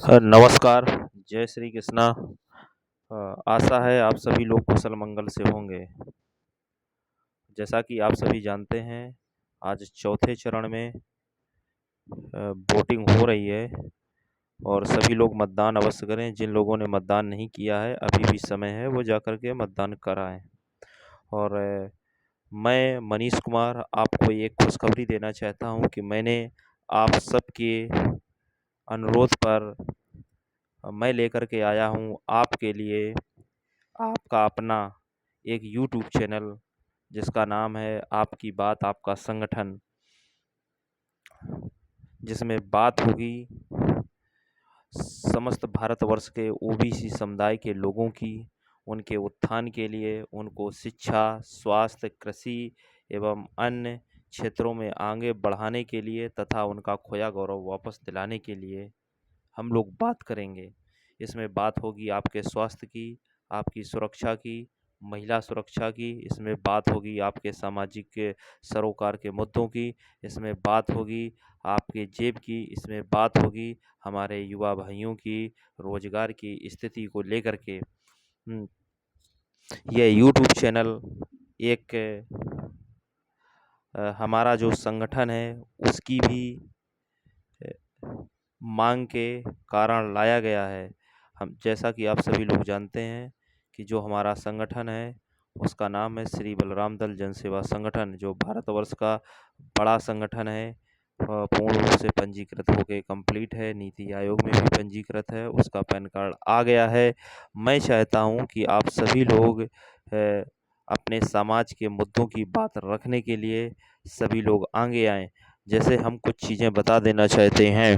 नमस्कार, जय श्री कृष्णा। आशा है आप सभी लोग कुशल मंगल से होंगे। जैसा कि आप सभी जानते हैं, आज चौथे चरण में वोटिंग हो रही है और सभी लोग मतदान अवश्य करें। जिन लोगों ने मतदान नहीं किया है, अभी भी समय है, वो जाकर के मतदान कराएँ। और मैं मनीष कुमार आपको एक खुशखबरी देना चाहता हूँ कि मैंने आप सबके अनुरोध पर मैं लेकर के आया हूँ आपके लिए आपका अपना एक यूट्यूब चैनल, जिसका नाम है आपकी बात आपका संगठन, जिसमें बात होगी समस्त भारतवर्ष के ओबीसी समुदाय के लोगों की, उनके उत्थान के लिए, उनको शिक्षा, स्वास्थ्य, कृषि एवं अन्य क्षेत्रों में आगे बढ़ाने के लिए तथा उनका खोया गौरव वापस दिलाने के लिए हम लोग बात करेंगे। इसमें बात होगी आपके स्वास्थ्य की, आपकी सुरक्षा की, महिला सुरक्षा की, इसमें बात होगी आपके सामाजिक के सरोकार के मुद्दों की, इसमें बात होगी आपके जेब की, इसमें बात होगी हमारे युवा भाइयों की रोजगार की स्थिति को लेकर के। यह यूट्यूब चैनल एक हमारा जो संगठन है उसकी भी मांग के कारण लाया गया है। हम जैसा कि आप सभी लोग जानते हैं कि जो हमारा संगठन है उसका नाम है श्री बलराम दल जनसेवा संगठन, जो भारतवर्ष का बड़ा संगठन है। पूर्ण रूप से पंजीकृत होके कंप्लीट है, नीति आयोग में भी पंजीकृत है, उसका पैन कार्ड आ गया है। मैं चाहता हूं कि आप सभी लोग अपने समाज के मुद्दों की बात रखने के लिए सभी लोग आगे आएं। जैसे हम कुछ चीज़ें बता देना चाहते हैं।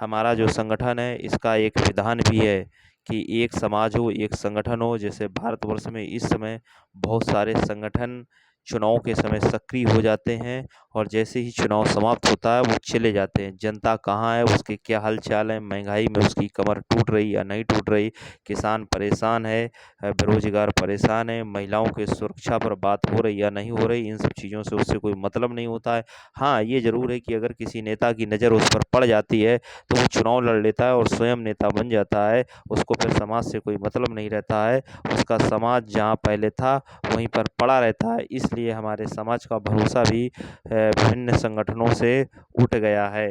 हमारा जो संगठन है इसका एक विधान भी है कि एक समाज हो, एक संगठन हो। जैसे भारतवर्ष में इस समय बहुत सारे संगठन चुनाव के समय सक्रिय हो जाते हैं और जैसे ही चुनाव समाप्त होता है वो चले जाते हैं। जनता कहाँ है, उसके क्या हाल-चाल है, महँगाई में उसकी कमर टूट रही या नहीं टूट रही, किसान परेशान है, बेरोज़गार परेशान है, महिलाओं की सुरक्षा पर बात हो रही या नहीं हो रही, इन सब चीज़ों से उससे कोई मतलब नहीं होता है। हाँ, ये ज़रूर है कि अगर किसी नेता की नज़र उस पर पड़ जाती है तो वो चुनाव लड़ लेता है और स्वयं नेता बन जाता है। उसको फिर समाज से कोई मतलब नहीं रहता है, उसका समाज जहाँ पहले था वहीं पर पड़ा रहता है। इसलिए हमारे समाज का भरोसा भी विभिन्न संगठनों से उठ गया है।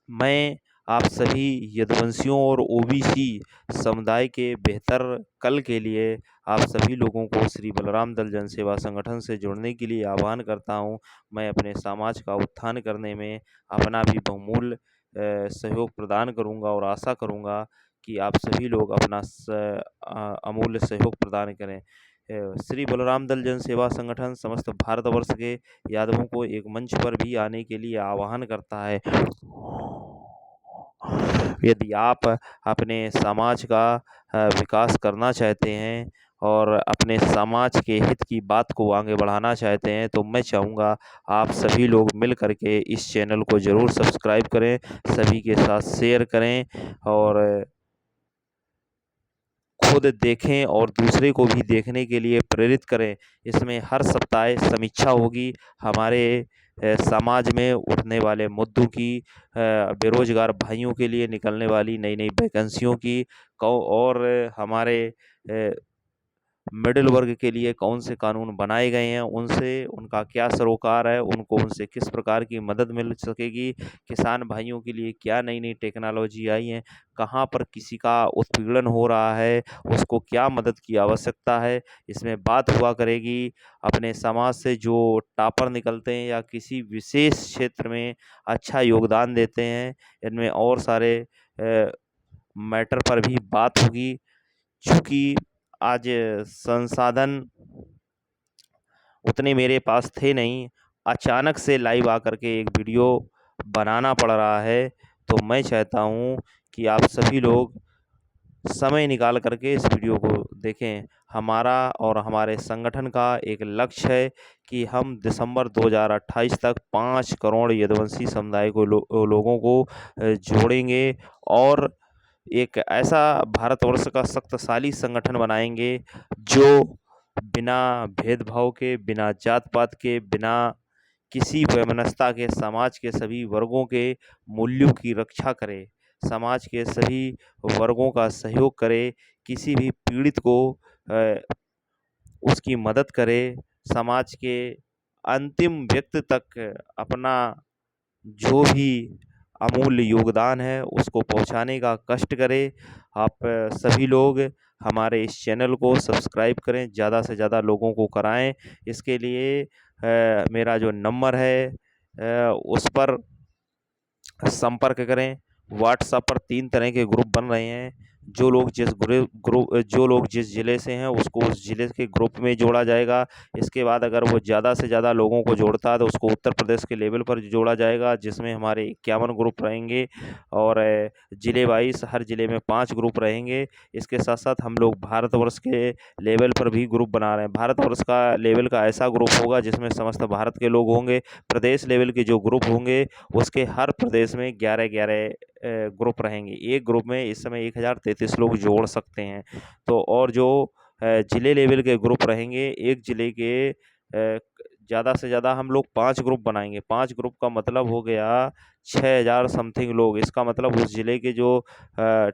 मैं आप सभी यदुवंशियों और ओबीसी समुदाय के बेहतर कल के लिए आप सभी लोगों को श्री बलराम दल जनसेवा संगठन से जुड़ने के लिए आह्वान करता हूँ। मैं अपने समाज का उत्थान करने में अपना भी बहुमूल्य सहयोग प्रदान करूँगा और आशा करूँगा कि आप सभी लोग अपना अमूल्य सहयोग प्रदान करें। श्री बलराम दल जनसेवा संगठन समस्त भारतवर्ष के यादवों को एक मंच पर भी आने के लिए आह्वान करता है। यदि आप अपने समाज का विकास करना चाहते हैं और अपने समाज के हित की बात को आगे बढ़ाना चाहते हैं तो मैं चाहूँगा आप सभी लोग मिल कर के इस चैनल को ज़रूर सब्सक्राइब करें, सभी के साथ शेयर करें और खुद देखें और दूसरे को भी देखने के लिए प्रेरित करें। इसमें हर सप्ताह समीक्षा होगी हमारे समाज में उठने वाले मुद्दों की, बेरोज़गार भाइयों के लिए निकलने वाली नई-नई वैकेंसियों की, और हमारे मिडिल वर्ग के लिए कौन से कानून बनाए गए हैं, उनसे उनका क्या सरोकार है, उनको उनसे किस प्रकार की मदद मिल सकेगी, किसान भाइयों के लिए क्या नई-नई टेक्नोलॉजी आई हैं, कहाँ पर किसी का उत्पीड़न हो रहा है, उसको क्या मदद की आवश्यकता है, इसमें बात हुआ करेगी। अपने समाज से जो टॉपर निकलते हैं या किसी विशेष क्षेत्र में अच्छा योगदान देते हैं, इनमें और सारे मैटर पर भी बात होगी। चूँकि आज संसाधन उतने मेरे पास थे नहीं, अचानक से लाइव आकर के एक वीडियो बनाना पड़ रहा है, तो मैं चाहता हूँ कि आप सभी लोग समय निकाल कर के इस वीडियो को देखें। हमारा और हमारे संगठन का एक लक्ष्य है कि हम दिसंबर 2028 तक 5 करोड़ यदुवंशी समुदाय को लोगों को जोड़ेंगे और एक ऐसा भारतवर्ष का शक्तिशाली संगठन बनाएँगे जो बिना भेदभाव के, बिना जात-पात के, बिना किसी वैमनस्यता के, समाज के सभी वर्गों के मूल्यों की रक्षा करे, समाज के सभी वर्गों का सहयोग करे, किसी भी पीड़ित को अ, उसकी मदद करे, समाज के अंतिम व्यक्ति तक अपना जो भी अमूल्य योगदान है उसको पहुंचाने का कष्ट करे। आप सभी लोग हमारे इस चैनल को सब्सक्राइब करें, ज़्यादा से ज़्यादा लोगों को कराएं। इसके लिए मेरा जो नंबर है उस पर संपर्क करें। व्हाट्सएप पर 3 तरह के ग्रुप बन रहे हैं। जो लोग जिस ज़िले से हैं उसको उस ज़िले के ग्रुप में जोड़ा जाएगा। इसके बाद अगर वो ज़्यादा से ज़्यादा लोगों को जोड़ता है तो उसको उत्तर प्रदेश के लेवल पर जोड़ा जाएगा, जिसमें हमारे 51 ग्रुप रहेंगे और ज़िले वाइज़ हर ज़िले में 5 ग्रुप रहेंगे। इसके साथ-साथ हम लोग भारतवर्ष के लेवल पर भी ग्रुप बना रहे हैं। भारतवर्ष का लेवल का ऐसा ग्रुप होगा जिसमें समस्त भारत के लोग होंगे। प्रदेश लेवल के जो ग्रुप होंगे उसके हर प्रदेश में 11-11 ग्रुप रहेंगे। एक ग्रुप में इस समय 1033 लोग जोड़ सकते हैं। तो और जो ज़िले लेवल के ग्रुप रहेंगे, एक ज़िले के ज़्यादा से ज़्यादा हम लोग 5 ग्रुप बनाएँगे। 5 ग्रुप का मतलब हो गया 6000 समथिंग लोग। इसका मतलब उस ज़िले के जो अ,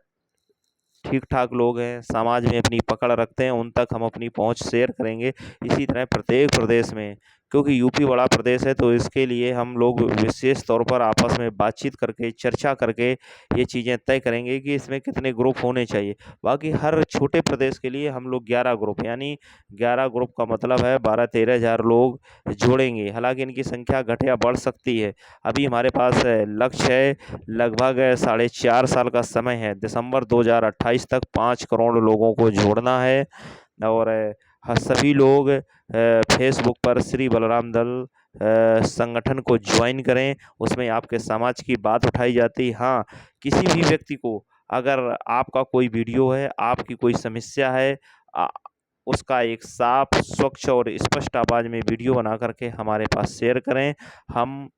ठीक-ठाक लोग हैं, समाज में अपनी पकड़ रखते हैं, उन तक हम अपनी पहुँच शेयर करेंगे। इसी तरह प्रत्येक प्रदेश में, क्योंकि यूपी बड़ा प्रदेश है तो इसके लिए हम लोग विशेष तौर पर आपस में बातचीत करके, चर्चा करके ये चीज़ें तय करेंगे कि इसमें कितने ग्रुप होने चाहिए। बाकी हर छोटे प्रदेश के लिए हम लोग 11 ग्रुप, यानी 11 ग्रुप का मतलब है 12-13 हज़ार लोग जोड़ेंगे। हालाँकि इनकी संख्या घट या बढ़ सकती है। अभी हमारे पास लक्ष्य है, लगभग साढ़े 4 साल का समय है। दिसंबर 2028 तक 5 करोड़ लोगों को जोड़ना है और सभी लोग फेसबुक पर श्री बलराम दल संगठन को ज्वाइन करें। उसमें आपके समाज की बात उठाई जाती है। हाँ, किसी भी व्यक्ति को अगर आपका कोई वीडियो है, आपकी कोई समस्या है, अ, उसका एक साफ, स्वच्छ और स्पष्ट आवाज़ में वीडियो बना कर के हमारे पास शेयर करें। हम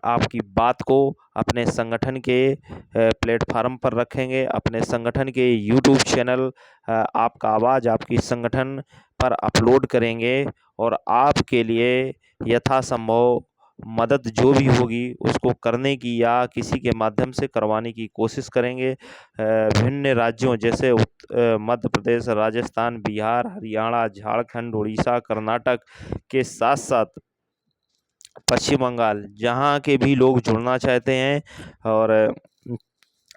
आपकी बात को अपने संगठन के प्लेटफ़ॉर्म पर रखेंगे, अपने संगठन के यूट्यूब चैनल आपका आवाज़ आपकी संगठन पर अपलोड करेंगे और आपके लिए यथासंभव मदद जो भी होगी उसको करने की या किसी के माध्यम से करवाने की कोशिश करेंगे। विभिन्न राज्यों जैसे मध्य प्रदेश, राजस्थान, बिहार, हरियाणा, झारखंड, उड़ीसा, कर्नाटक के साथ-साथ पश्चिम बंगाल, जहाँ के भी लोग जुड़ना चाहते हैं और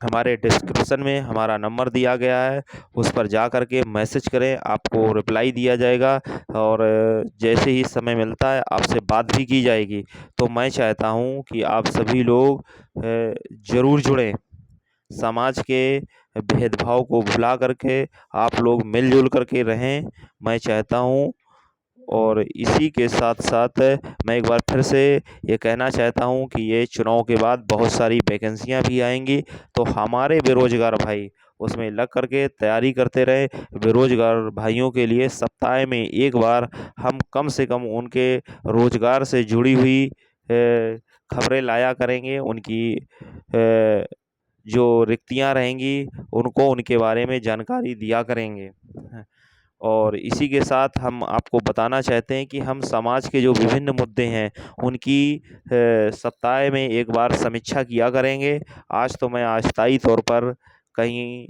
हमारे डिस्क्रिप्शन में हमारा नंबर दिया गया है, उस पर जा कर के मैसेज करें, आपको रिप्लाई दिया जाएगा और जैसे ही समय मिलता है आपसे बात भी की जाएगी। तो मैं चाहता हूँ कि आप सभी लोग ज़रूर जुड़ें। समाज के भेदभाव को भुला करके आप लोग मिल-जुल करके रहें, मैं चाहता हूँ। और इसी के साथ-साथ मैं एक बार फिर से ये कहना चाहता हूँ कि ये चुनाव के बाद बहुत सारी वैकेंसियाँ भी आएँगी, तो हमारे बेरोज़गार भाई उसमें लग कर के तैयारी करते रहें। बेरोज़गार भाइयों के लिए सप्ताह में 1 बार हम कम से कम उनके रोज़गार से जुड़ी हुई खबरें लाया करेंगे। उनकी जो रिक्तियाँ रहेंगी, उनको उनके बारे में जानकारी दिया करेंगे। और इसी के साथ हम आपको बताना चाहते हैं कि हम समाज के जो विभिन्न मुद्दे हैं, उनकी सप्ताह में 1 बार समीक्षा किया करेंगे। आज तो मैं अस्थायी तौर पर कहीं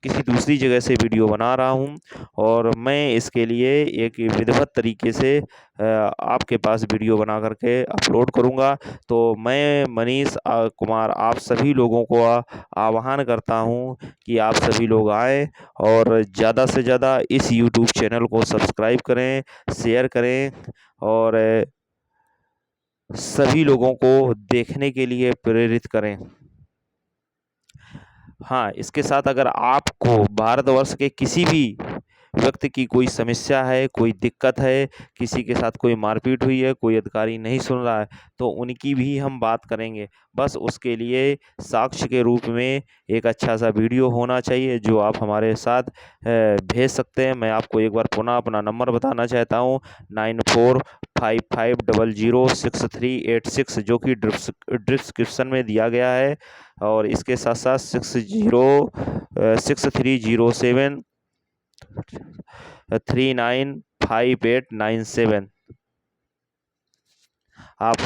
किसी दूसरी जगह से वीडियो बना रहा हूँ और मैं इसके लिए एक विधिवत तरीके से आपके पास वीडियो बना कर के अपलोड करूँगा। तो मैं मनीष कुमार आप सभी लोगों को आह्वान करता हूँ कि आप सभी लोग आएँ और ज़्यादा से ज़्यादा इस यूट्यूब चैनल को सब्सक्राइब करें, शेयर करें और सभी लोगों को देखने के लिए प्रेरित करें। हाँ, इसके साथ अगर आपको भारतवर्ष के किसी भी व्यक्ति की कोई समस्या है, कोई दिक्कत है, किसी के साथ कोई मारपीट हुई है, कोई अधिकारी नहीं सुन रहा है, तो उनकी भी हम बात करेंगे। बस उसके लिए साक्ष्य के रूप में एक अच्छा-सा वीडियो होना चाहिए जो आप हमारे साथ भेज सकते हैं। मैं आपको एक बार पुनः अपना नंबर बताना चाहता हूँ 9455006386 जो कि डिस्क्रिप्शन में दिया गया है और इसके साथ-साथ 6307 395897। आप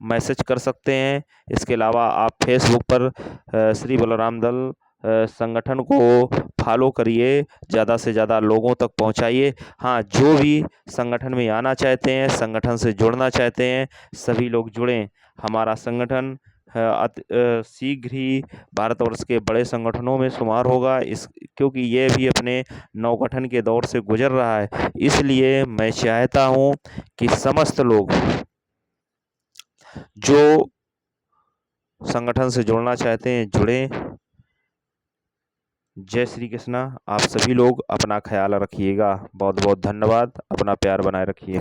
मैसेज कर सकते हैं। इसके अलावा आप फेसबुक पर श्री बलराम दल संगठन को फॉलो करिए, ज़्यादा से ज़्यादा लोगों तक पहुंचाइए। हाँ, जो भी संगठन में आना चाहते हैं, संगठन से जुड़ना चाहते हैं, सभी लोग जुड़ें। हमारा संगठन शीघ्र ही भारतवर्ष के बड़े संगठनों में शुमार होगा, इस क्योंकि ये भी अपने नवगठन के दौर से गुजर रहा है। इसलिए मैं चाहता हूँ कि समस्त लोग जो संगठन से जुड़ना चाहते हैं जुड़ें। जय श्री कृष्णा। आप सभी लोग अपना ख्याल रखिएगा। बहुत बहुत धन्यवाद। अपना प्यार बनाए रखिए।